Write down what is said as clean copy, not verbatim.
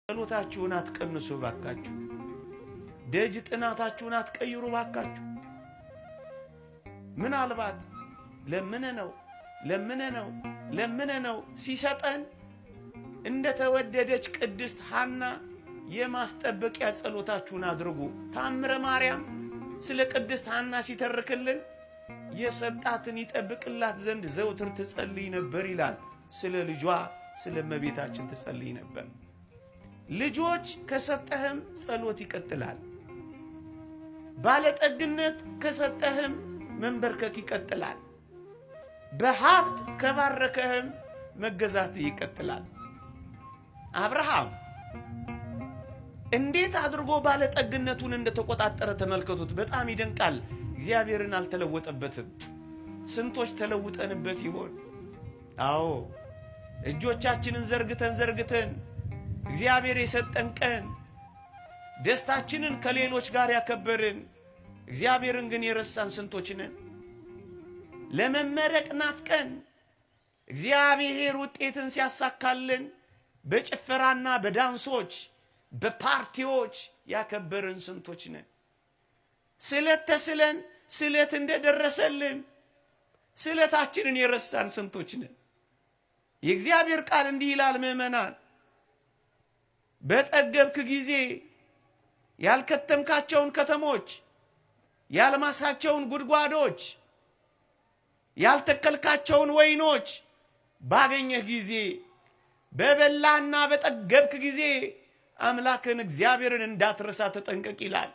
ጸሎታችሁን አትቀንሱ ባካችሁ። ደጅ ጥናታችሁን አትቀይሩ ባካችሁ። ምናልባት ለምነነው ሲሰጠን እንደ ተወደደች ቅድስት ሐና የማስጠበቂያ ጸሎታችሁን አድርጉ። ታምረ ማርያም ስለ ቅድስት ሐና ሲተርክልን የሰጣትን ይጠብቅላት ዘንድ ዘውትር ትጸልይ ነበር ይላል። ስለ ልጇ ስለ እመቤታችን ትጸልይ ነበር። ልጆች ከሰጠህም ጸሎት ይቀጥላል። ባለጠግነት ከሰጠህም መንበርከክ ይቀጥላል። በሀብት ከባረከህም መገዛት ይቀጥላል። አብርሃም እንዴት አድርጎ ባለጠግነቱን እንደተቆጣጠረ ተመልከቱት። በጣም ይደንቃል። እግዚአብሔርን አልተለወጠበትም። ስንቶች ተለውጠንበት ይሆን? አዎ እጆቻችንን ዘርግተን እግዚአብሔር የሰጠን ቀን ደስታችንን ከሌሎች ጋር ያከበርን እግዚአብሔርን ግን የረሳን ስንቶች ነን? ለመመረቅ ናፍቀን እግዚአብሔር ውጤትን ሲያሳካልን በጭፈራና በዳንሶች በፓርቲዎች ያከበርን ስንቶች ነን? ስለት ተስለን ስለት እንደደረሰልን ስለታችንን የረሳን ስንቶች ነን? የእግዚአብሔር ቃል እንዲህ ይላል፣ ምእመናን በጠገብክ ጊዜ ያልከተምካቸውን ከተሞች፣ ያልማሳቸውን ጉድጓዶች፣ ያልተከልካቸውን ወይኖች ባገኘህ ጊዜ በበላና በጠገብክ ጊዜ አምላክን እግዚአብሔርን እንዳትረሳ ተጠንቀቅ ይላል።